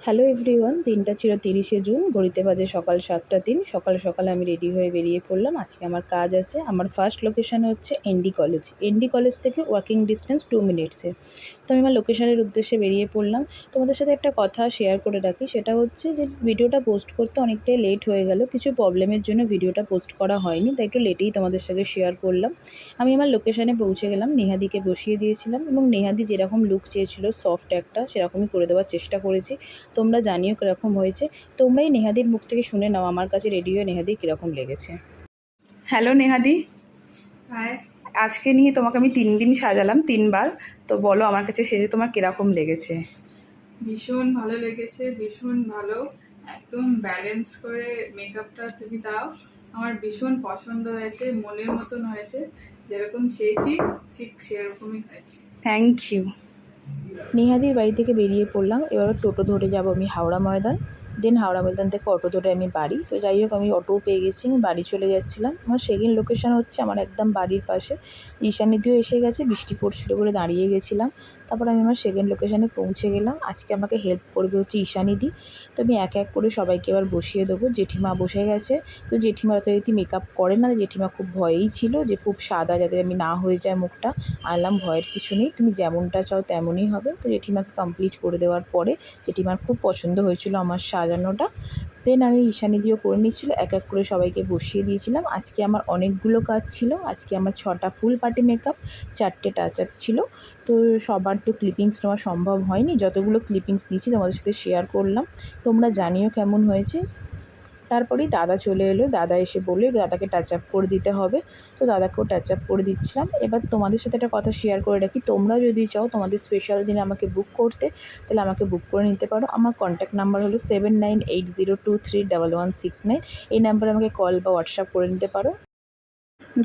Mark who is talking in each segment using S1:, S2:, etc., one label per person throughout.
S1: Hello everyone, দিনটা ছিল 30শে June, ঘড়িতে বাজে সকাল 7টা 3। সকাল সকাল আমি রেডি হয়ে বেরিয়ে পড়লাম। আজকে আমার কাজ আছে। আমার ফার্স্ট লোকেশান হচ্ছে এনডি কলেজ। এনডি কলেজ থেকে ওয়াকিং ডিস্টেন্স 2 মিনিটসে। তো আমি আমার লোকেশানের উদ্দেশ্যে বেরিয়ে পড়লাম। তোমাদের সাথে একটা কথা শেয়ার করে রাখি, সেটা হচ্ছে যে ভিডিওটা পোস্ট করতে অনেকটাই লেট হয়ে গেল। কিছু প্রবলেমের জন্য ভিডিওটা পোস্ট করা হয়নি, তাই একটু লেটেই তোমাদের সাথে শেয়ার করলাম। আমি আমার লোকেশানে পৌঁছে গেলাম, নেহাদিকে বসিয়ে দিয়েছিলাম এবং নেহাদি যেরকম লুক চেয়েছিল সফট একটা, সেরকমই করে দেওয়ার চেষ্টা করেছি। তোমরা জানিও কীরকম হয়েছে। তোমরাই নেহাদির মুখ থেকে শুনে নাও আমার কাছে রেডি হয়ে নেহাদির কীরকম লেগেছে। হ্যালো নেহাদি,
S2: হাই।
S1: আজকে নিয়ে তোমাকে আমি 3 দিন সাজালাম, 3বার। তো বলো আমার কাছে সেজে তোমার কীরকম লেগেছে?
S2: ভীষণ ভালো লেগেছে, ভীষণ ভালো। একদম ব্যালেন্স করে মেকআপটা তুমি দাও। আমার ভীষণ পছন্দ হয়েছে, মনের মতন হয়েছে। যেরকম চেয়েছি ঠিক সেরকমই হয়েছে।
S1: Thank you. নেহাদির বাড়ি থেকে বেরিয়ে পড়লাম। এবার টোটো ধরে যাব আমি হাওড়া ময়দান। দেন হাওড়া ময়দান থেকে অটো ধরে আমি বাড়ি। তো যাই হোক, আমি অটোও পেয়ে গেছি, আমি বাড়ি চলে যাচ্ছিলাম। আমার সেকেন্ড লোকেশান হচ্ছে আমার একদম বাড়ির পাশে। ঈশানিধিও এসে গেছে, বৃষ্টি পড়ছিল বলে দাঁড়িয়ে গেছিলাম। তারপর আমি আমার সেকেন্ড লোকেশানে পৌঁছে গেলাম। আজকে আমাকে হেল্প করবে হচ্ছে ঈশানিধি। তো আমি এক এক করে সবাইকে এবার বসিয়ে দেবো। জেঠিমা বসে গেছে। তো জেঠিমা যথারীতি মেকআপ করে না, জেঠিমা খুব ভয়েই ছিল যে খুব সাদা যাতে আমি না হয়ে যায় মুখটা। আনলাম ভয়ের কিছু নেই, তুমি যেমনটা চাও তেমনই হবে। তো জেঠিমাকে কমপ্লিট করে দেওয়ার পরে জেঠিমার খুব পছন্দ হয়েছিল আমার সাজানোটা। দেন আমি ঈশানিদিও করে নিচ্ছিল, এক এক করে সবাইকে বসিয়ে দিয়েছিলাম। আজকে আমার অনেকগুলো কাজ ছিল। আজকে আমার 6টা ফুল পার্টি মেকআপ, 4টে টাচ আপ ছিল। তো সবার তো ক্লিপিংস নেওয়া সম্ভব হয়নি, যতগুলো ক্লিপিংস দিয়েছি তোমাদের সাথে শেয়ার করলাম। তোমরা জানিও কেমন হয়েছে। তারপরেই দাদা চলে এলো। দাদা এসে বললো দাদাকে টাচ আপ করে দিতে হবে। তো দাদাকেও টাচ আপ করে দিচ্ছিলাম। এবার তোমাদের সাথে একটা কথা শেয়ার করে রাখি, তোমরা যদি চাও তোমাদের স্পেশাল দিনে আমাকে বুক করতে, তাহলে আমাকে বুক করে নিতে পারো। আমার কন্ট্যাক্ট নাম্বার হলো 7980231169। এই নাম্বারে আমাকে কল বা হোয়াটসঅ্যাপ করে নিতে পারো।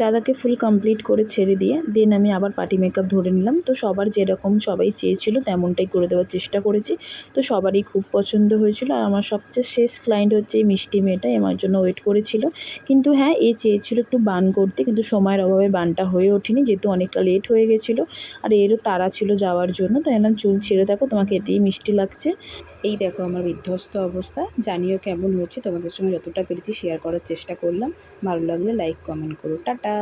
S1: দাদাকে ফুল কমপ্লিট করে ছেড়ে দিয়ে দেন আমি আবার পার্টি মেকআপ ধরে নিলাম। তো সবার যেরকম সবাই চেয়েছিল তেমনটাই করে দেওয়ার চেষ্টা করেছি। তো সবারই খুব পছন্দ হয়েছিল। আর আমার সবচেয়ে শেষ ক্লায়েন্ট হচ্ছে এই মিষ্টি মেয়েটা, আমার জন্য ওয়েট করেছিল। কিন্তু হ্যাঁ, এ চেয়েছিল একটু বান করতে, কিন্তু সময়ের অভাবে বানটা হয়ে ওঠেনি, যেহেতু অনেকটা লেট হয়ে গেছিলো। আর এরও তাড়া ছিল যাওয়ার জন্য, তাই না চুল ছেড়ে দেখো, তোমাকে এতেই মিষ্টি লাগছে। এই দেখো আমার বিধ্বস্ত অবস্থা। জানিও কেমন হচ্ছে, তোমাদের সঙ্গে যতটা পেরেছি শেয়ার করার চেষ্টা করলাম। ভালো লাগলে লাইক কমেন্ট করো। টাটা।